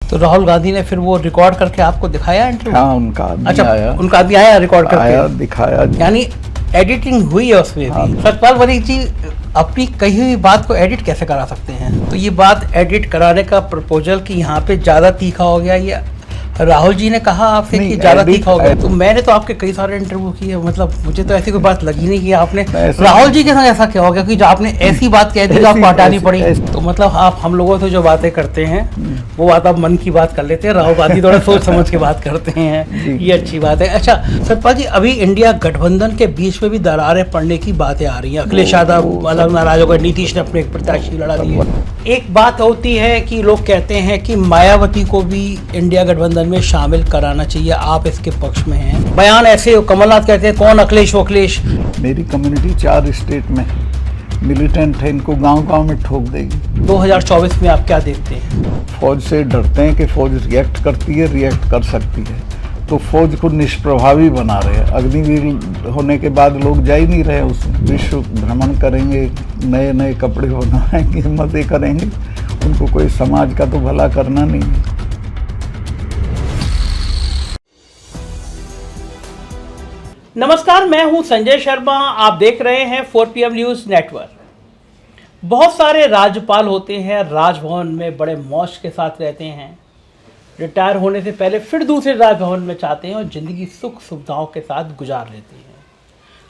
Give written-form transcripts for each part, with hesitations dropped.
तो राहुल गांधी ने फिर वो रिकॉर्ड करके आपको दिखाया इंटरव्यू? हाँ, उनका आदमी आया। उनका आदमी आया रिकॉर्ड करके आया, दिखाया। यानी एडिटिंग हुई है उसमें हाँ। भी। सतपाल मलिक जी अपनी कही हुई बात को एडिट कैसे करा सकते हैं? तो ये बात एडिट कराने का प्रपोजल कि यहाँ पे ज़्यादा तीखा हो गया, ये राहुल जी ने कहा आपसे कि ज़्यादा तीखा हो गया? तो मैंने तो आपके कई सारे इंटरव्यू किए, मतलब मुझे तो ऐसी कोई बात लगी नहीं कि आपने राहुल जी के साथ ऐसा क्या हो गया कि आपने ऐसी बात कह दी जो आपको हटानी पड़ी। तो मतलब आप हम लोगों से जो बातें करते हैं वो बात आप मन की बात कर लेते हैं, राहुल गांधी थोड़ा सोच समझ के बात करते हैं, ये अच्छी बात है। अच्छा सतपाल जी, अभी इंडिया गठबंधन के बीच में भी दरारें पड़ने की बातें आ रही हैं। अखिलेश यादव अलग नाराज हो गए, नीतीश ने अपने एक प्रत्याशी लड़ा दिए। एक बात होती है कि लोग कहते हैं कि मायावती को भी इंडिया गठबंधन में शामिल कराना चाहिए, आप इसके पक्ष में हैं। बयान ऐसे कमलनाथ कहते हैं कौन अखिलेश वो अखिलेश। मेरी कम्युनिटी 4 स्टेट में मिलिटेंट है, इनको गांव-गांव में ठोक देगी। 2024 में आप क्या देखते हैं? फौज से डरते हैं कि फौज रिएक्ट करती है, रिएक्ट कर सकती है, तो फौज को निष्प्रभावी बना रहे हैं। अग्निवीर होने के बाद लोग जा ही नहीं रहे, उसमें विश्व भ्रमण करेंगे, नए नए कपड़े बनाएंगे, मजे करेंगे, उनको कोई समाज का तो भला करना नहीं है। नमस्कार, मैं हूं संजय शर्मा, आप देख रहे हैं 4PM न्यूज नेटवर्क। बहुत सारे राज्यपाल होते हैं, राजभवन में बड़े मौज के साथ रहते हैं, रिटायर होने से पहले फिर दूसरे राजभवन में चाहते हैं और ज़िंदगी सुख सुविधाओं के साथ गुजार लेते हैं।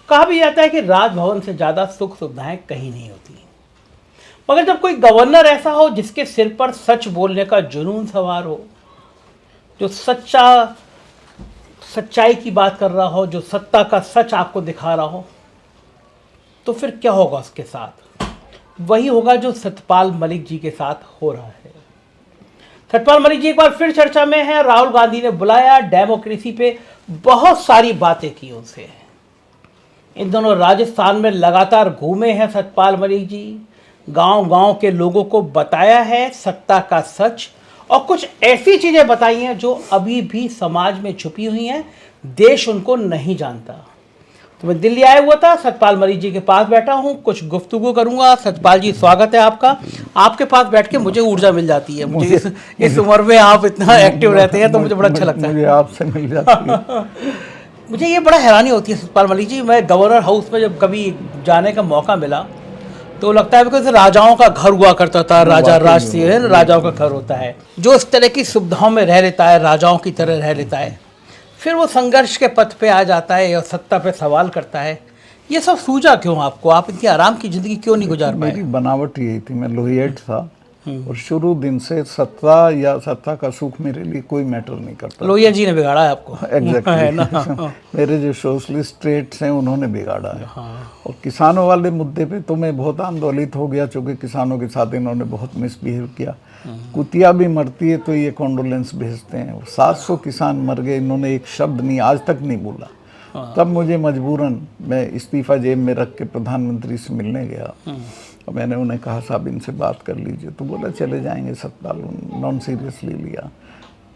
कहा भी जाता है कि राजभवन से ज़्यादा सुख सुविधाएं कहीं नहीं होती। मगर जब कोई गवर्नर ऐसा हो जिसके सिर पर सच बोलने का जुनून सवार हो, जो सच्चाई की बात कर रहा हो, जो सत्ता का सच आपको दिखा रहा हो, तो फिर क्या होगा उसके साथ? वही होगा जो सतपाल मलिक जी के साथ हो रहा है। सतपाल मलिक जी एक बार फिर चर्चा में है। राहुल गांधी ने बुलाया, डेमोक्रेसी पे बहुत सारी बातें की उनसे। इन दोनों राजस्थान में लगातार घूमे हैं सतपाल मलिक जी, गांव-गांव के लोगों को बताया है सत्ता का सच और कुछ ऐसी चीजें बताई हैं जो अभी भी समाज में छुपी हुई हैं, देश उनको नहीं जानता। तो मैं दिल्ली आया हुआ था, सतपाल मलिक जी के पास बैठा हूं, कुछ गुफ्तगू करूंगा। सतपाल जी स्वागत है आपका। आपके पास बैठ के मुझे ऊर्जा मिल जाती है। मुझे इस उम्र में आप इतना एक्टिव रहते हैं तो मुझे बड़ा अच्छा लगता है। मुझे आपसे मिल जाती है। मुझे ये बड़ा हैरानी होती है सतपाल मलिक जी, मैं गवर्नर हाउस में जब कभी जाने का मौका मिला तो लगता है बिकॉज राजाओं का घर हुआ करता था, राजा राजसीय राजाओं का घर होता है, जो इस तरह की सुविधाओं में रह लेता है, राजाओं की तरह रह लेता है, फिर वो संघर्ष के पथ पे आ जाता है और सत्ता पे सवाल करता है। ये सब सूझा क्यों आपको? आप इतनी आराम की जिंदगी क्यों नहीं गुजार पाए? मेरी बनावट यही थी, मैं लोहिएट था और शुरू दिन से सत्ता या सत्ता का सुख मेरे लिए कोई मैटर नहीं करता। लोहिया जी ने बिगाड़ा है आपको। एग्जैक्टली। मेरे जो सोशलिस्ट ट्रेड्स हैं उन्होंने बिगाड़ा है। और किसानों वाले मुद्दे पे तो मैं बहुत आंदोलित हो गया, चूँकि किसानों के साथ इन्होंने बहुत मिसबिहेव किया। कुतिया भी मरती है तो ये कॉन्डोलेंस भेजते हैं। 700 किसान मर गए, इन्होंने एक शब्द नहीं, आज तक नहीं बोला। तब मुझे मजबूरन मैं इस्तीफा जेब में रख के प्रधानमंत्री से मिलने गया और मैंने उन्हें कहा साहब इनसे बात कर लीजिए, तो बोला चले जाएंगे सतपाल, नॉन सीरियसली लिया।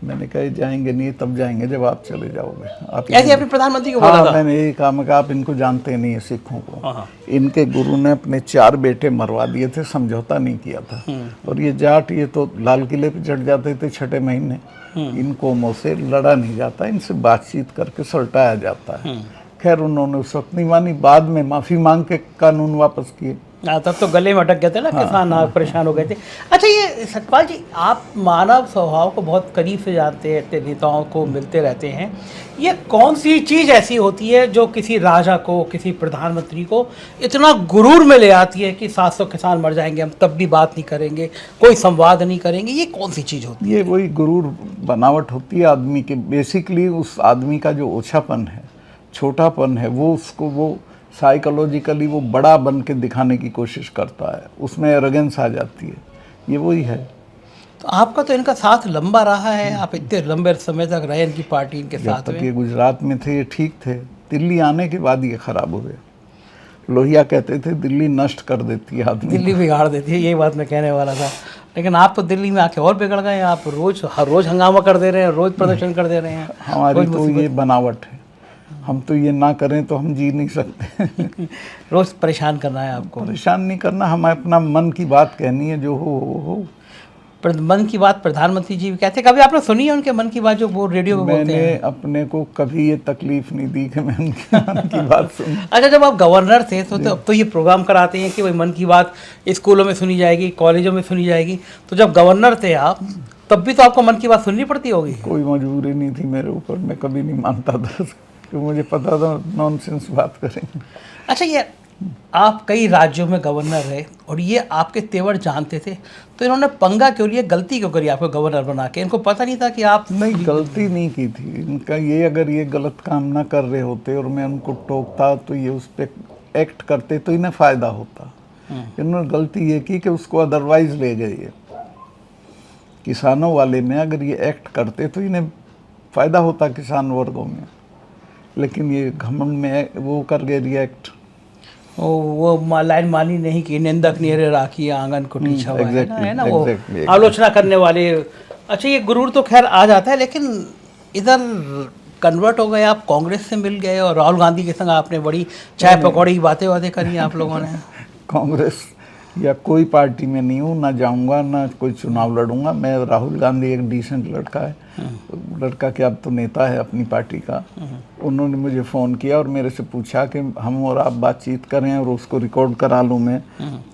मैंने कहा जाएंगे नहीं, तब जाएंगे जब आप चले जाओगे। आप ऐसे अपने प्रधानमंत्री को बोला था? मैंने यही कहा, मैं कहा आप इनको जानते नहीं है सिखों को। इनके गुरु ने अपने 4 बेटे मरवा दिए थे, समझौता नहीं किया था। और ये जाट, ये तो लाल किले पे चढ़ जाते थे 6ठे महीने। इन कौमों से लड़ा नहीं जाता, इनसे बातचीत करके सलटाया जाता है। खैर उन्होंने उस वक्त नहीं मानी, बाद में माफ़ी मांग के कानून वापस किए। तब तो गले में अटक गए थे ना किसान, परेशान हो गए थे। अच्छा ये सतपाल जी, आप मानव स्वभाव को बहुत करीब से जानते हैं, नेताओं को मिलते रहते हैं, ये कौन सी चीज़ ऐसी होती है जो किसी राजा को, किसी प्रधानमंत्री को इतना गुरूर में ले आती है कि 700 किसान मर जाएंगे हम तब भी बात नहीं करेंगे, कोई संवाद नहीं करेंगे? ये कौन सी चीज़ होती है? ये वही गुरूर बनावट होती है आदमी के। बेसिकली उस आदमी का जो ओछापन है, छोटापन है, वो उसको वो साइकोलॉजिकली वो बड़ा बन के दिखाने की कोशिश करता है, उसमें एरोगेंस आ जाती है। ये वही है। तो आपका तो इनका साथ लंबा रहा है, आप इतने लंबे समय तक रहे इनकी पार्टी, इनके साथ में। ये गुजरात में थे, ये ठीक थे, दिल्ली आने के बाद ये खराब हो गए। लोहिया कहते थे दिल्ली नष्ट कर देती है आदमी, दिल्ली बिगाड़ देती है, यही बात मैं कहने वाला था। लेकिन आप तो दिल्ली में आके और बिगड़ गए, आप हर रोज हंगामा कर दे रहे हैं, रोज प्रदर्शन कर दे रहे हैं। हमारी तो ये बनावट है, हम तो ये ना करें तो हम जी नहीं सकते। रोज परेशान करना है आपको? परेशान नहीं करना, हमें अपना मन की बात कहनी है, जो हो। मन की बात प्रधानमंत्री जी भी कहते हैं, कभी आपने सुनी है उनके मन की बात जो वो रेडियो पे बोलते मैंने हैं? अपने को कभी ये तकलीफ नहीं दी कि मैं उनकी मन की बात सुन। अच्छा, जब आप गवर्नर थे तो अब तो ये प्रोग्राम कराते हैं कि भाई मन की बात स्कूलों में सुनी जाएगी, कॉलेजों में सुनी जाएगी, तो जब गवर्नर थे आप तब भी तो आपको मन की बात सुननी पड़ती होगी। कोई मजबूरी नहीं थी मेरे ऊपर, मैं कभी नहीं मानता था कि मुझे पता था नॉनसेंस बात करेंगे। अच्छा, ये आप कई राज्यों में गवर्नर रहे और ये आपके तेवर जानते थे, तो इन्होंने पंगा क्यों लिया, गलती क्यों करी आपको गवर्नर बना के? इनको पता नहीं था कि आप नहीं, गलती नहीं की थी इनका। ये अगर ये गलत काम ना कर रहे होते और मैं उनको टोकता तो ये उस पर एक्ट करते तो इन्हें फ़ायदा होता। इन्होंने गलती ये की कि उसको अदरवाइज ले गए। ये किसानों वाले में अगर ये एक्ट करते तो इन्हें फ़ायदा होता किसान वर्गों में, लेकिन ये घमंड में वो कर गए रिएक्ट। वो लाइन मानी नहीं कि निंदक नियरे राखी आंगन कुटी छवा, है ना वो exactly. आलोचना करने वाले। अच्छा, ये गुरूर तो खैर आ जाता है, लेकिन इधर कन्वर्ट हो गए आप, कांग्रेस से मिल गए और राहुल गांधी के संग आपने बड़ी चाय पकौड़ी की बातें करी आप लोगों ने। कांग्रेस या कोई पार्टी में नहीं हूँ, ना जाऊँगा, ना कोई चुनाव लड़ूंगा मैं। राहुल गांधी एक डिसेंट लड़का है, लड़का क्या अब तो नेता है अपनी पार्टी का। उन्होंने मुझे फ़ोन किया और मेरे से पूछा कि हम और आप बातचीत करें और उसको रिकॉर्ड करा लूँ मैं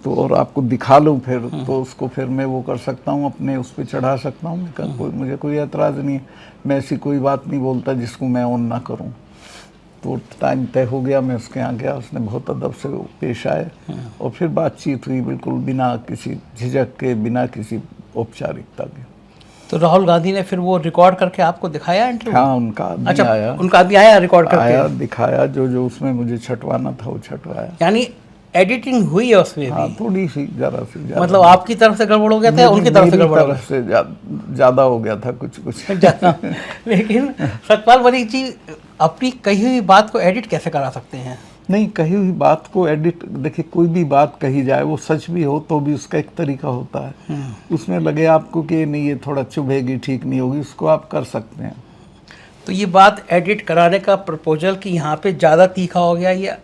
तो, और आपको दिखा लूँ फिर तो उसको फिर मैं वो कर सकता हूँ, अपने उस पर चढ़ा सकता हूँ। मैं कहा मुझे कोई एतराज़ नहीं है, मैं ऐसी कोई बात नहीं बोलता जिसको मैं ऑन ना करूँ। तो टाइम तय हो गया, मैं उसके यहाँ गया, उसने बहुत अदब से पेश आए और फिर बातचीत हुई बिल्कुल बिना किसी झिझक के, बिना किसी औपचारिकता के। तो राहुल गांधी ने फिर वो रिकॉर्ड करके आपको दिखाया इंटरव्यू? हाँ, उनका आदमी अच्छा, आया, उनका आदमी आया रिकॉर्ड करके? आया, दिखाया, जो उसमें मुझे छटवाना था वो छटवाया। यानी एडिटिंग हुई है उसमें हाँ, भी? थोड़ी सी, जरा सी ज्यादा। मतलब आपकी तरफ से गड़बड़ हो गया था या उनकी तरफ से गड़बड़ हो तरफ से ज्यादा हो गया था कुछ गया? लेकिन सतपाल मलिक जी अपनी कही हुई बात को एडिट कैसे करा सकते हैं? नहीं, कही हुई बात को एडिट, देखिए कोई भी बात कही जाए वो सच भी हो तो भी उसका एक तरीका होता है। उसमें लगे आपको कि नहीं ये थोड़ा चुभेगी, ठीक नहीं होगी, उसको आप कर सकते हैं। तो ये बात एडिट कराने का प्रपोजल कि यहाँ पे ज़्यादा तीखा हो गया, ये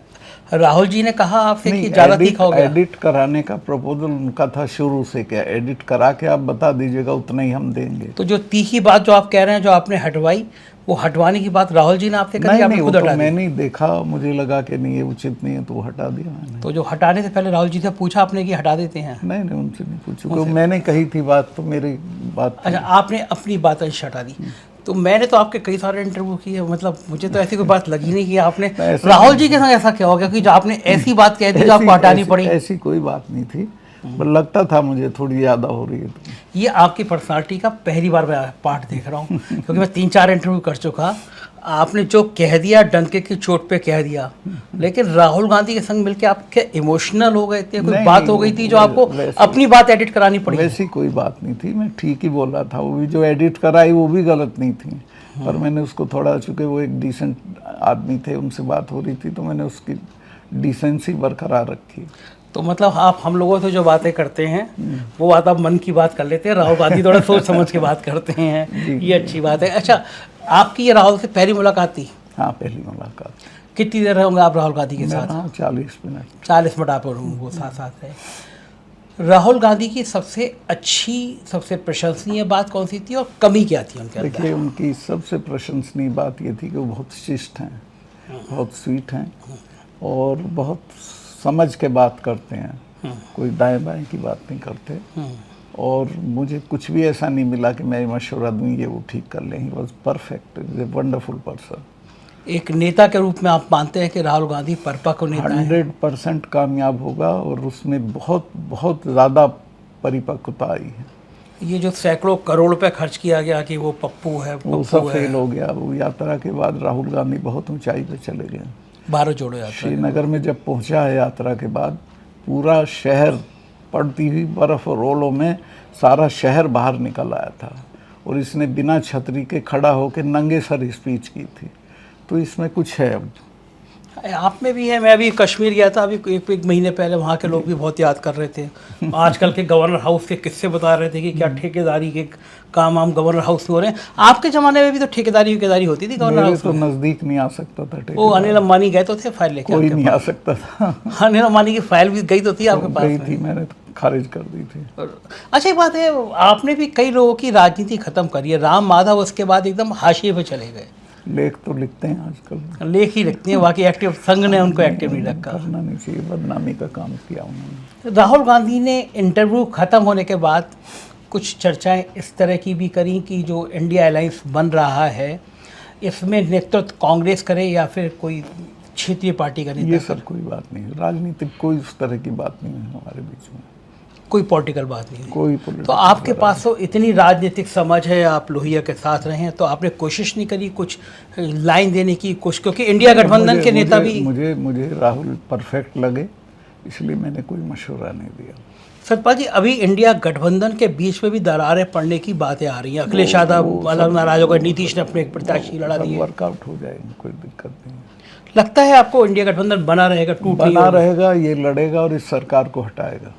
राहुल जी ने कहा आपसे कि ज़्यादा तीखा हो गया? एडिट कराने का प्रपोजल उनका था शुरू से, क्या एडिट करा के आप बता दीजिएगा उतना ही हम देंगे। तो जो तीखी बात जो आप कह रहे हैं, जो आपने हटवाई, वो हटवाने की बात राहुल जी ने आपसे करी? नहीं, वो तो मैंने देखा, मुझे लगा कि नहीं ये उचित नहीं है तो हटा दिया मैंने। तो जो हटाने से पहले राहुल जी से पूछा आपने कि हटा देते हैं? नहीं, उनसे नहीं पूछा, क्योंकि मैंने कही थी बात तो मेरी बात। अच्छा, आपने अपनी बात हटा दी। तो मैंने तो आपके कई सारे इंटरव्यू किए, मतलब मुझे तो ऐसी कोई बात लगी नहीं कि आपने राहुल जी के संग ऐसा क्या हो गया कि जो आपने ऐसी बात कह दी जो आपको हटानी पड़ी? ऐसी कोई बात नहीं थी, पर लगता था मुझे थोड़ी ज़्यादा हो रही है। ये आपकी पर्सनालिटी का पहली बार मैं पार्ट देख रहा हूँ क्योंकि मैं 3-4 इंटरव्यू कर चुका। आपने जो कह दिया डंके की चोट पे कह दिया, लेकिन राहुल गांधी के संग मिलके आप क्या इमोशनल हो गए थे? कोई बात हो गई थी जो आपको अपनी बात एडिट करानी पड़ी? वैसी कोई बात नहीं थी, मैं ठीक ही बोल रहा था। वो भी जो एडिट कराई वो भी गलत नहीं थी, पर मैंने उसको थोड़ा, चूँकि वो एक डिसेंट आदमी थे, उनसे बात हो रही थी तो मैंने उसकी डिसेंसी बरकरार रखी। तो मतलब आप हम लोगों से जो बातें करते हैं वो बात आप मन की बात कर लेते हैं, राहुल गांधी थोड़ा सोच समझ के बात करते हैं, ये अच्छी बात है। अच्छा, आपकी ये राहुल से पहली मुलाकात थी? हाँ, पहली मुलाकात। कितनी देर रहोगे आप राहुल गांधी के साथ? 40 मिनट। 40 मिनट आप वो साथ रहे। राहुल गांधी की सबसे अच्छी, सबसे प्रशंसनीय बात कौन सी थी और कमी क्या थी उनके अंदर? देखिए, उनकी सबसे प्रशंसनीय बात ये थी कि वो बहुत शिष्ट हैं, बहुत स्वीट हैं और बहुत समझ के बात करते हैं, कोई दाएं बाएं की बात नहीं करते। और मुझे कुछ भी ऐसा नहीं मिला कि मैं मशवरा दूँ ये वो ठीक कर लें। He was perfect, is a wonderful person. एक नेता के रूप में आप मानते हैं कि राहुल गांधी परिपक्व नेता है? 100% कामयाब होगा और उसमें बहुत बहुत ज़्यादा परिपक्वता आई है। ये जो सैकड़ों करोड़ रुपए खर्च किया गया कि वो पप्पू है, वो सब फेल हो गया। वो यात्रा के बाद राहुल गांधी बहुत ऊंचाई पे चले गए। भारत जोड़ो यात्रा श्रीनगर में जब पहुंचा है यात्रा के बाद, पूरा शहर पड़ती हुई बर्फ़ और ओलों में सारा शहर बाहर निकल आया था और इसने बिना छतरी के खड़ा होकर नंगे सर स्पीच की थी। तो इसमें कुछ है। अब आप में भी है। मैं अभी कश्मीर गया था अभी एक महीने पहले, वहाँ के लोग भी बहुत याद कर रहे थे। आजकल के गवर्नर हाउस के किस्से बता रहे थे कि क्या ठेकेदारी के काम आम गवर्नर हाउस में हो रहे हैं। आपके ज़माने में भी तो ठेकेदारी होती थी गवर्नर हाउस तो नज़दीक नहीं आ सकता था। वो अनिल अंबानी गए तो थे फाइल लेके? कोई नहीं आ सकता था। अनिल अंबानी की फाइल भी गई तो थी आपके पास? गई थी, मैंने खारिज कर दी थी। अच्छा, एक बात है, आपने भी कई लोगों की राजनीति खत्म करी है। राम माधव उसके बाद एकदम हाशिए पे चले गए। लेख तो लिखते हैं आजकल, लेख ही लिखते हैं, बाकी एक्टिव संघ ने उनको एक्टिव नहीं रखा। करना नहीं चाहिए, बदनामी का काम किया उन्होंने। राहुल गांधी ने इंटरव्यू खत्म होने के बाद कुछ चर्चाएं इस तरह की भी करी कि जो इंडिया अलायंस बन रहा है इसमें नेतृत्व कांग्रेस करे या फिर कोई क्षेत्रीय पार्टी का नेता। ये सब कोई बात नहीं है, राजनीतिक कोई उस तरह की बात नहीं है हमारे बीच में, कोई पॉलिटिकल बात नहीं है। कोई तो political आपके बात पास तो इतनी राजनीतिक समझ है, आप लोहिया के साथ रहे हैं, तो आपने कोशिश नहीं करी कुछ लाइन देने की कुछ, क्योंकि इंडिया गठबंधन के नेता भी। मुझे राहुल परफेक्ट लगे, इसलिए मैंने कोई मशवरा नहीं दिया। सतपाल जी, अभी इंडिया गठबंधन के बीच में भी दरारें पड़ने की बातें आ रही हैं। अखिलेश यादव अलग नाराज हो गए, नीतीश ने अपने एक प्रत्याशी लड़ा दिए। वर्कआउट हो जाएंगे, कोई दिक्कत नहीं। लगता है आपको इंडिया गठबंधन बना रहेगा, टूट नहीं बना होगा? रहेगा, ये लड़ेगा और इस सरकार को हटाएगा।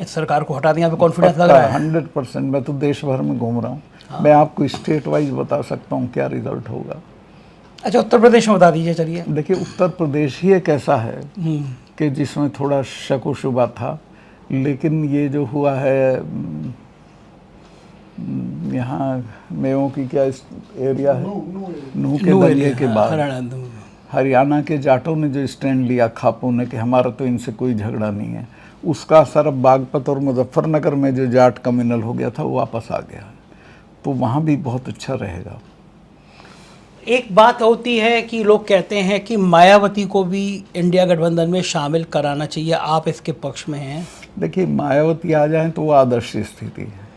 इस सरकार को हटा देने पे कॉन्फिडेंस लग रहा है? 100%। मैं तो देश भर में घूम रहा हूँ, मैं आपको स्टेट वाइज बता सकता हूँ क्या रिजल्ट होगा। अच्छा, उत्तर प्रदेश में बता दीजिए। चलिए, देखिए, उत्तर प्रदेश ही एक ऐसा है कि जिसमें थोड़ा शक व शुबा था, लेकिन ये जो हुआ है यहाँ मेयों की क्या एरिया है, नूह के दंगे के बाद हरियाणा के जाटों ने जो स्टैंड लिया खापों ने कि हमारा तो इनसे कोई झगड़ा नहीं है, उसका असर अब बागपत और मुजफ्फरनगर में जो जाट कम्युनल हो गया था वो वापस आ गया है, तो वहाँ भी बहुत अच्छा रहेगा। एक बात होती है कि लोग कहते हैं कि मायावती को भी इंडिया गठबंधन में शामिल कराना चाहिए, आप इसके पक्ष में हैं? देखिए, मायावती आ जाएं तो वो आदर्श स्थिति है,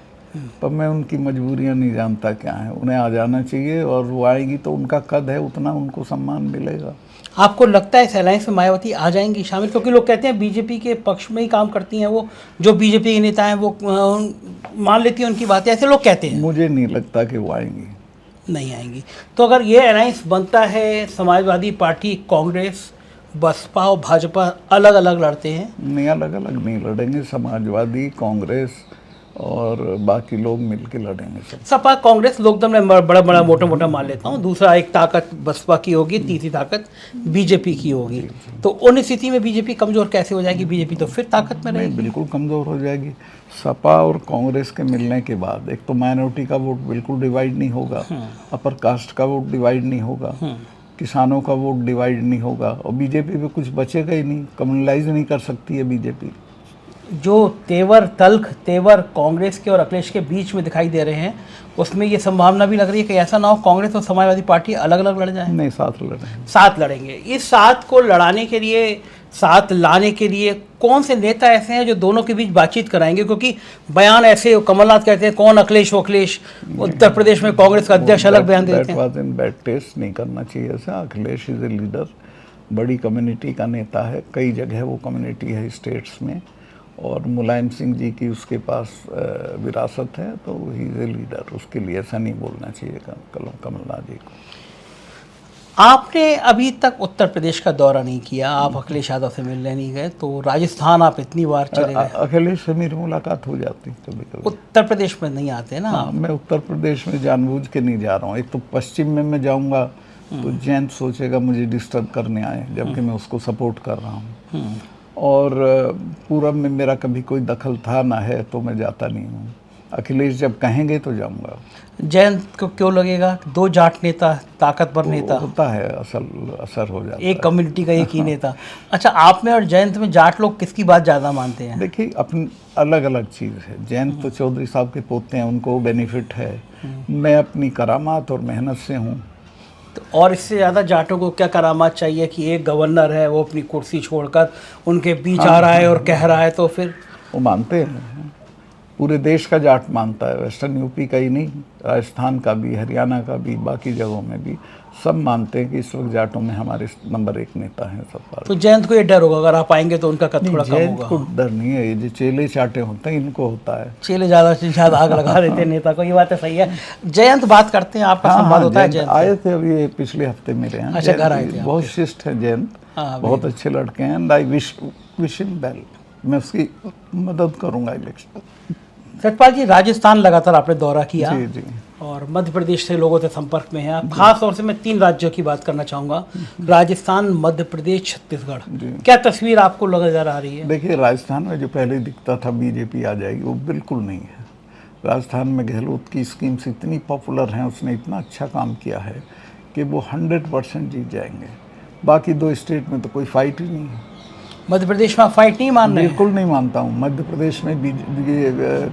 पर मैं उनकी मजबूरियां नहीं जानता क्या है, उन्हें आ जाना चाहिए, और वो आएगी तो उनका कद है उतना उनको सम्मान मिलेगा। आपको लगता है इस अलायंस में मायावती आ जाएंगी शामिल? क्योंकि लोग कहते हैं बीजेपी के पक्ष में ही काम करती हैं वो, जो बीजेपी के नेता हैं वो मान लेती हैं उनकी बातें, ऐसे लोग कहते हैं। मुझे नहीं लगता कि वो आएंगी। नहीं आएंगी। तो अगर ये अलायंस बनता है, समाजवादी पार्टी, कांग्रेस, बसपा और भाजपा अलग अलग लड़ते हैं? नहीं, अलग अलग नहीं लड़ेंगे, समाजवादी, कांग्रेस और बाकी लोग मिलके लड़ेंगे सब। सपा कांग्रेस लोकदल में बड़ा बड़ा मोटा मोटा मान लेता हूँ, दूसरा एक ताकत बसपा की होगी, तीसरी ताकत बीजेपी की होगी। तो उन स्थिति में बीजेपी कमजोर कैसे हो जाएगी? बीजेपी तो फिर ताकत में नहीं, रहेगी। बिल्कुल कमज़ोर हो जाएगी। सपा और कांग्रेस के मिलने के बाद एक तो माइनॉरिटी का वोट बिल्कुल डिवाइड नहीं होगा, अपर कास्ट का वोट डिवाइड नहीं होगा, किसानों का वोट डिवाइड नहीं होगा, और बीजेपी पे कुछ बचेगा ही नहीं, कम्युनलाइज नहीं कर सकती है बीजेपी। जो तेवर कांग्रेस के और अखिलेश के बीच में दिखाई दे रहे हैं, उसमें ये संभावना भी लग रही है कि ऐसा ना हो कांग्रेस और समाजवादी पार्टी अलग अलग लड़ जाए। नहीं, साथ लड़ेंगे। साथ लड़ेंगे। इस साथ को लड़ाने के लिए, साथ लाने के लिए कौन से नेता ऐसे हैं जो दोनों के बीच बातचीत कराएंगे? क्योंकि बयान ऐसे कमलनाथ कहते हैं कौन अखिलेश, वो अखिलेश, उत्तर प्रदेश में कांग्रेस का अध्यक्ष अलग बयान देते हैं। That was in bad taste, नहीं करना चाहिए ऐसा। अखिलेश इज ए लीडर, बड़ी कम्युनिटी का नेता है, कई जगह वो कम्युनिटी है स्टेट्स में, और मुलायम सिंह जी की उसके पास विरासत है, तो ही इज ए लीडर, उसके लिए ऐसा नहीं बोलना चाहिए कमलनाथ जी को। आपने अभी तक उत्तर प्रदेश का दौरा नहीं किया, आप अखिलेश यादव से मिलने नहीं गए, तो राजस्थान आप इतनी बार चले गए। अखिलेश से मेरी मुलाकात हो जाती कभी कभी। उत्तर प्रदेश में नहीं आते ना? हाँ, मैं उत्तर प्रदेश में जानबूझ के नहीं जा रहा हूँ। एक तो पश्चिम में मैं जाऊँगा तो जयंत सोचेगा मुझे डिस्टर्ब करने आए, जबकि मैं उसको सपोर्ट कर रहा हूँ, और पूरब में मेरा कभी कोई दखल था ना है, तो मैं जाता नहीं हूँ। अखिलेश जब कहेंगे तो जाऊँगा। जयंत को क्यों लगेगा? दो जाट नेता, ताकतवर नेता होता है, असर हो जाता है। एक कम्युनिटी का एक ही नेता। अच्छा, आप में और जयंत में जाट लोग किसकी बात ज़्यादा मानते हैं? देखिए, अपनी अलग अलग चीज़ है। जयंत तो चौधरी साहब के पोते हैं, उनको बेनिफिट है। मैं अपनी करामात और मेहनत से हूँ। तो और इससे ज़्यादा जाटों को क्या करामात चाहिए कि एक गवर्नर है वो अपनी कुर्सी छोड़कर उनके बीच आ रहा है और कह रहा है? तो फिर वो मानते हैं, पूरे देश का जाट मानता है, वेस्टर्न यूपी का ही नहीं, राजस्थान का भी, हरियाणा का भी, बाकी जगहों में भी सब मानते हैं कि इस वक्त जाटों में हमारे नंबर 1 नेता हैं सब पर। तो जयंत को ये डर होगा अगर आप आएंगे तो उनका कद थोड़ा कम होगा? जयंत को डर नहीं है, ये जो चेले चाटे होते हैं इनको होता है। चेले ज़्यादा से ज़्यादा आग लगा देते हैं नेता को, ये बात है, सही है। जयंत बात करते हैं, आपका संवाद होता है जयंत? आए थे अभी पिछले हफ्ते मेरे यहाँ। अच्छा, घर आए थे? बहुत शिष्ट है जयंत, बहुत अच्छे लड़के हैं, and I wish him well. मैं उसकी मदद करूँगा इलेक्शन। सतपाल जी, राजस्थान लगातार आपने दौरा किया, जी जी, और मध्य प्रदेश से लोगों से संपर्क में है आप। खास तौर से मैं 3 राज्यों की बात करना चाहूँगा, राजस्थान, मध्य प्रदेश, छत्तीसगढ़। क्या तस्वीर आपको नजर आ रही है? देखिए, राजस्थान में जो पहले दिखता था बीजेपी आ जाएगी, वो बिल्कुल नहीं है। राजस्थान में गहलोत की स्कीम्स इतनी पॉपुलर हैं, उसने इतना अच्छा काम किया है कि वो 100% जीत जाएंगे। बाकी 2 स्टेट में तो कोई फाइट ही नहीं है। मध्य प्रदेश में आप फाइट नहीं मान रहे हैं? बिल्कुल नहीं मानता हूँ। मध्य प्रदेश में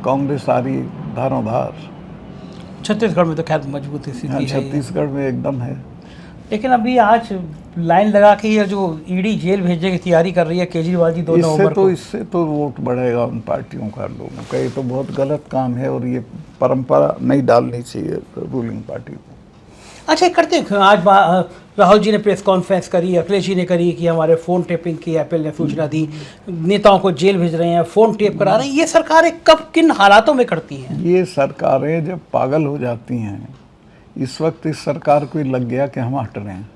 कांग्रेस आ रही धारोधार। छत्तीसगढ़ में तो खैर मजबूत स्थिति है। छत्तीसगढ़ में एकदम है। लेकिन अभी आज लाइन लगा के ये जो ईडी जेल भेजने की तैयारी कर रही है केजरीवाल जी 2 नवंबर को, इससे तो वोट बढ़ेगा उन पार्टियों का, लोगों का। ये तो बहुत गलत काम है और ये परंपरा नहीं डालनी चाहिए रूलिंग पार्टी को। अच्छा, करते हैं। आज राहुल जी ने प्रेस कॉन्फ्रेंस करी, अखिलेश जी ने करी कि हमारे फ़ोन टेपिंग की एप्पल ने सूचना दी, नेताओं को जेल भेज रहे हैं, फ़ोन टेप करा रहे हैं। ये सरकारें कब किन हालातों में करती हैं? ये सरकारें जब पागल हो जाती हैं, इस वक्त इस सरकार को लग गया कि हम हट रहे हैं,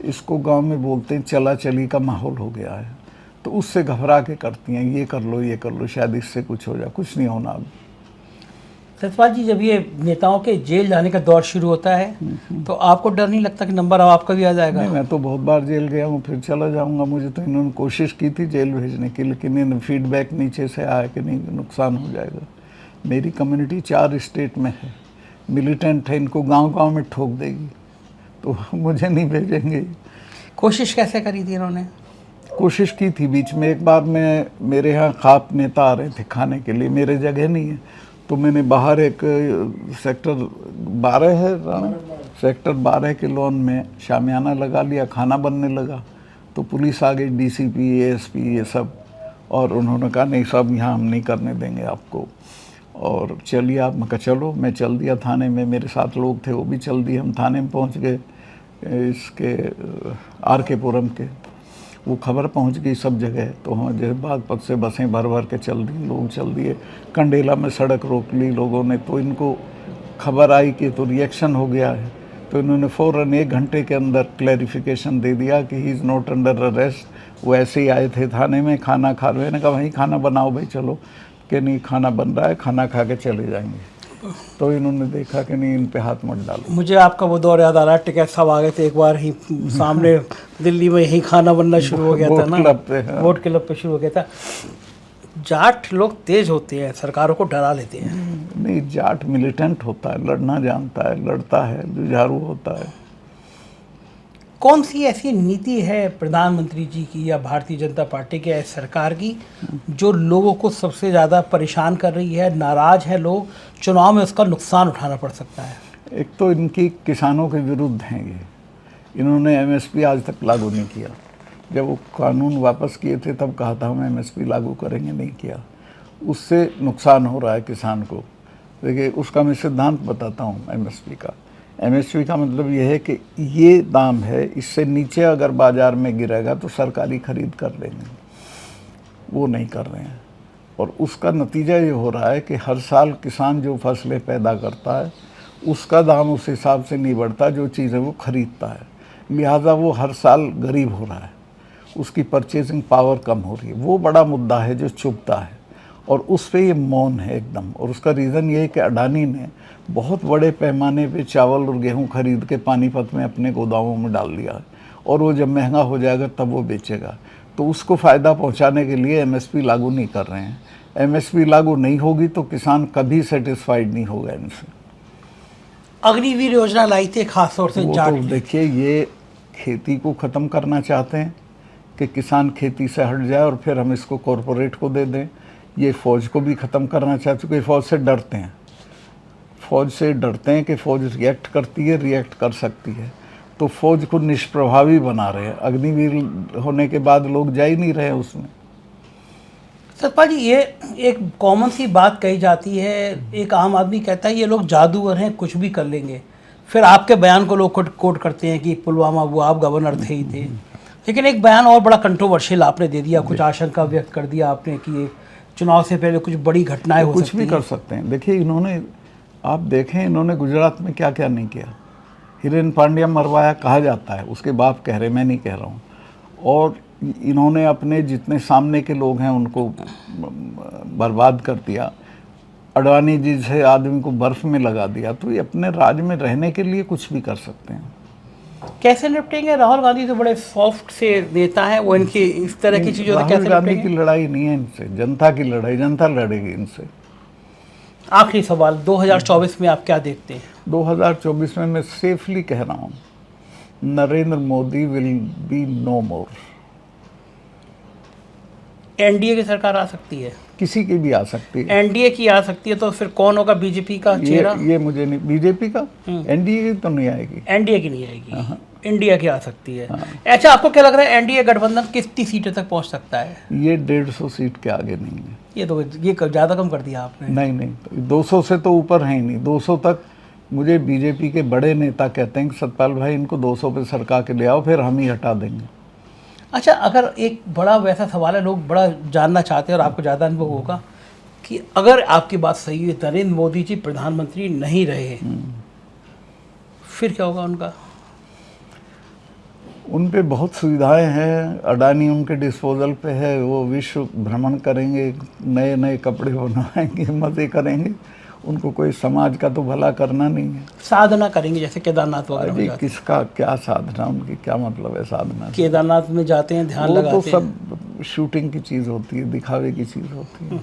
इसको गांव में बोलते हैं चला चली का माहौल हो गया है, तो उससे घबरा के करती हैं, ये कर लो, शायद इससे कुछ हो जाए। कुछ नहीं होना। अब सतपाल जी, जब ये नेताओं के जेल जाने का दौर शुरू होता है तो आपको डर नहीं लगता कि नंबर अब आपका भी आ जाएगा? नहीं, मैं तो बहुत बार जेल गया हूँ, फिर चला जाऊँगा। मुझे तो इन्होंने कोशिश की थी जेल भेजने की, लेकिन इन फीडबैक नीचे से आया कि नहीं, नुकसान हो जाएगा। मेरी कम्युनिटी 4 स्टेट में है, मिलिटेंट है, इनको गांव-गांव में ठोक देगी, तो मुझे नहीं भेजेंगे। कोशिश कैसे करी थी इन्होंने? कोशिश की थी बीच में। एक बार मेरे यहाँ खाप नेता आ रहे थे खाने के लिए, मेरे जगह नहीं है, तो मैंने बाहर एक सेक्टर 12 है, सेक्टर 12 के लॉन में शामियाना लगा लिया, खाना बनने लगा। तो पुलिस आ गई, डीसीपी, एएसपी, ये सब, और उन्होंने कहा नहीं साहब, यहाँ हम नहीं करने देंगे आपको, और चलिए आप। मैं कहा चलो। मैं चल दिया थाने में, मेरे साथ लोग थे, वो भी चल दिए। हम थाने में पहुँच गए, इसके RK पुरम के। वो खबर पहुंच गई सब जगह, तो हम जैसे बागपत से बसें भर भर के चल दी, लोग चल दिए। कंडेला में सड़क रोक ली लोगों ने, तो इनको खबर आई कि तो रिएक्शन हो गया है, तो इन्होंने फ़ौरन 1 घंटे के अंदर क्लैरिफिकेशन दे दिया कि he is not under arrest. वो ऐसे ही आए थे थाने में, खाना खा रहे हैं। कहा भाई खाना बनाओ भाई, चलो। कि नहीं, खाना बन रहा है, खाना खा के चले जाएंगे। तो इन्होंने देखा कि नहीं, इन पे हाथ मत डालो। मुझे आपका वो दौर याद आ रहा है, टिकैत साहब आ गए थे एक बार ही सामने दिल्ली में, यही खाना बनना शुरू हो गया था ना, वोट क्लब पे शुरू हो गया था। जाट लोग तेज होते हैं, सरकारों को डरा लेते हैं। नहीं, जाट मिलिटेंट होता है, लड़ना जानता है, लड़ता है, जुझारू होता है। कौन सी ऐसी नीति है प्रधानमंत्री जी की या भारतीय जनता पार्टी की या सरकार की जो लोगों को सबसे ज़्यादा परेशान कर रही है, नाराज़ है लोग, चुनाव में उसका नुकसान उठाना पड़ सकता है? एक तो इनकी किसानों के विरुद्ध हैं ये। इन्होंने MSP आज तक लागू नहीं किया। जब वो कानून वापस किए थे तब कहा था हम MSP लागू करेंगे, नहीं किया। उससे नुकसान हो रहा है किसान को। देखिए, उसका मैं सिद्धांत बताता हूँ MSP का। MSP का मतलब ये है कि ये दाम है, इससे नीचे अगर बाज़ार में गिरेगा तो सरकारी खरीद कर लेंगे। वो नहीं कर रहे हैं, और उसका नतीजा ये हो रहा है कि हर साल किसान जो फसलें पैदा करता है उसका दाम उस हिसाब से नहीं बढ़ता जो चीज़ें वो खरीदता है। लिहाजा वो हर साल गरीब हो रहा है, उसकी परचेजिंग पावर कम हो रही है। वो बड़ा मुद्दा है जो चुभता है, और उस पर ये मौन है एकदम। और उसका रीज़न ये है कि अडानी ने बहुत बड़े पैमाने पे चावल और गेहूं खरीद के पानीपत में अपने गोदामों में डाल दिया है, और वो जब महंगा हो जाएगा तब वो बेचेगा। तो उसको फ़ायदा पहुंचाने के लिए MSP लागू नहीं कर रहे हैं। MSP लागू नहीं होगी तो किसान कभी सेटिस्फाइड नहीं होगा इनसे। अग्निवीर योजना लाई थी खासतौर से जाट। तो देखिए, ये खेती को ख़त्म करना चाहते हैं कि किसान खेती से हट जाए और फिर हम इसको कॉरपोरेट को दे दें। ये फ़ौज को भी ख़त्म करना चाहते, क्योंकि फ़ौज से डरते हैं। फ़ौज से डरते हैं कि फ़ौज रिएक्ट करती है, रिएक्ट कर सकती है, तो फ़ौज को निष्प्रभावी बना रहे हैं। अग्निवीर होने के बाद लोग जा ही नहीं रहे उसमें। सतपाल जी, ये एक कॉमन सी बात कही जाती है, एक आम आदमी कहता है ये लोग जादूगर हैं, कुछ भी कर लेंगे। फिर आपके बयान को लोग कोट करते हैं कि पुलवामा, वो आप गवर्नर थे ही थे। लेकिन एक बयान और बड़ा कंट्रोवर्शियल आपने दे दिया, कुछ आशंका व्यक्त कर दिया आपने कि चुनाव से पहले कुछ बड़ी घटनाएं हो सकती हैं। कुछ भी कर सकते हैं। देखिए, इन्होंने, आप देखें, इन्होंने गुजरात में क्या क्या नहीं किया। हिरेन पांड्या मरवाया कहा जाता है, उसके बाप कह रहे, मैं नहीं कह रहा हूँ। और इन्होंने अपने जितने सामने के लोग हैं उनको बर्बाद कर दिया। अडवाणी जी से आदमी को बर्फ में लगा दिया, तो ये अपने राज्य में रहने के लिए कुछ भी कर सकते हैं। कैसे निपटेंगे? राहुल गांधी तो बड़े सॉफ्ट से नेता हैं, वो इनकी इस तरह की चीज़ों से कैसे राहुल गांधी निपटेंगे? की लड़ाई नहीं है इनसे, जनता की लड़ाई, जनता लड़ेगी इनसे। आखिरी सवाल, 2024 में आप क्या देखते हैं? 2024 में मैं सेफली कह रहा हूँ, Narendra Modi will be no more. NDA की सरकार आ सकती है? किसी की भी आ सकती है। एनडीए की आ सकती है, तो फिर कौन होगा बीजेपी का चेहरा? ये मुझे नहीं, बीजेपी का, एनडीए की तो नहीं आएगी। एनडीए की नहीं आएगी, इंडिया की आ सकती है। अच्छा, आपको क्या लग रहा है एनडीए गठबंधन कितनी सीटों तक पहुंच सकता है? ये 150 सीट के आगे नहीं है। ये ज़्यादा कम कर दिया आपने। नहीं, 200 से तो ऊपर है ही नहीं। 200 तक मुझे बीजेपी के बड़े नेता कहते हैं कि सतपाल भाई इनको 200 पे सरका के ले आओ, फिर हम ही हटा देंगे। अच्छा, अगर एक बड़ा वैसा सवाल है, लोग बड़ा जानना चाहते हैं और आपको ज़्यादा अनुभव होगा कि अगर आपकी बात सही है, नरेंद्र मोदी जी प्रधानमंत्री नहीं रहे, फिर क्या होगा उनका? उन पे बहुत सुविधाएं हैं, अडानी उनके डिस्पोजल पे है, वो विश्व भ्रमण करेंगे, नए नए कपड़े बनवाएंगे, मज़े करेंगे। उनको कोई समाज का तो भला करना नहीं है। साधना करेंगे जैसे केदारनाथ वगैरह में अरे जाते हैं। किसका क्या साधना, उनकी क्या मतलब है साधना से? केदारनाथ में जाते हैं, ध्यान वो लगाते तो सब शूटिंग की चीज़ होती है, दिखावे की चीज़ होती है।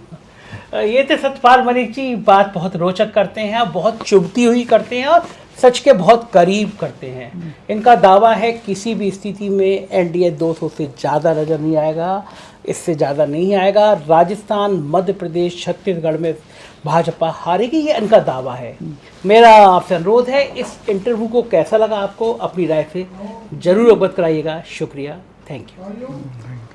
हैं। ये थे सतपाल मलिक जी, बात बहुत रोचक करते हैं, बहुत चुभती हुई करते हैं और सच के बहुत करीब करते हैं। इनका दावा है किसी भी स्थिति में एनडीए 200 से ज़्यादा नज़र नहीं आएगा, इससे ज़्यादा नहीं आएगा। राजस्थान, मध्य प्रदेश, छत्तीसगढ़ में भाजपा हारेगी, ये इनका दावा है। मेरा आपसे अनुरोध है, इस इंटरव्यू को कैसा लगा आपको, अपनी राय से ज़रूर अवगत कराइएगा। शुक्रिया, थैंक यू।